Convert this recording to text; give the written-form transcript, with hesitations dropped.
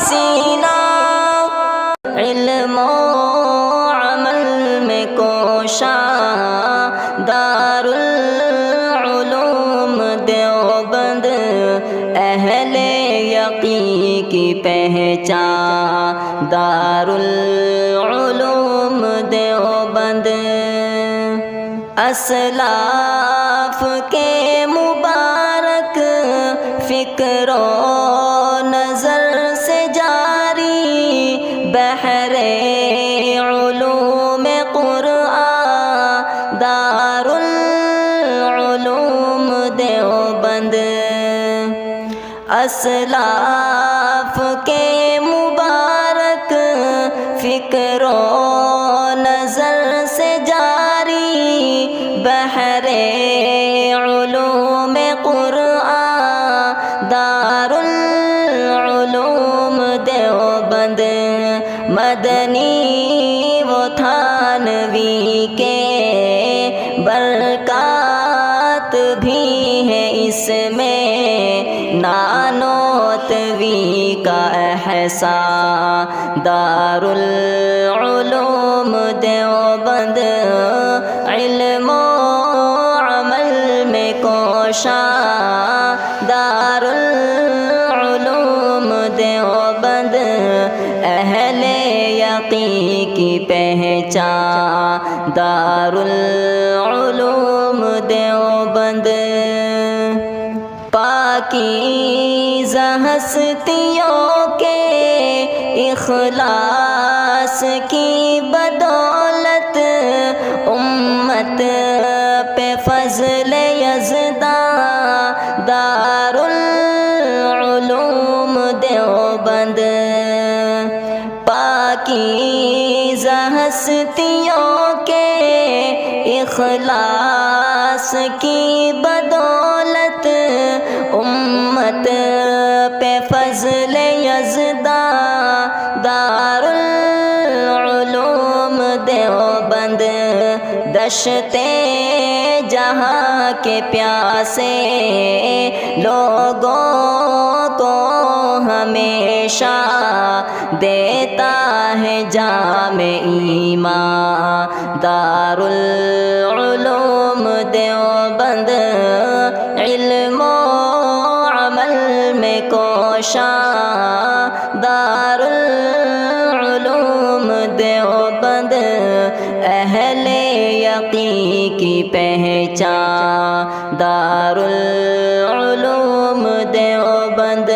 سینہ، علم و عمل میں کوشاں دارالعلوم دیوبند، اہل یقین کی پہچان دارالعلوم دیوبند۔ اسلاف کے مبارک فکر و نظر سے جاری بحر علوم قرآن دارالعلوم دیوبند۔ اسلاف کے مبارک فکر و نظر سے جاری بحر علوم قرآن دارالعلوم دیوبند۔ مدنی و تھانوی کے برکات بھی ہیں اس میں، نانوتوی کا احسان دارالعلوم دیوبند، علم و عمل میں کوشاں دارالعلوم دیوبند، اہل یقین کی پہچان دارالعلوم دیوبند۔ پاکیزہ ہستیوں کے اخلاص کی بدولت، امت پہ فضل یزداں دارالعلوم دیوبند۔ پاکیزہ ہستیوں کے اخلاص کی بدولت، امت پہ فضل یزداں دارالعلوم دیوبند۔ دشتے جہاں کے پیاسے لوگوں کو ہمیشہ دیتا ہے جام ایمان دارالعلوم دیوبند، علم و عمل میں کوشاں دارالعلوم دیوبند، اہل یقین کی پہچان دارالعلوم دیوبند۔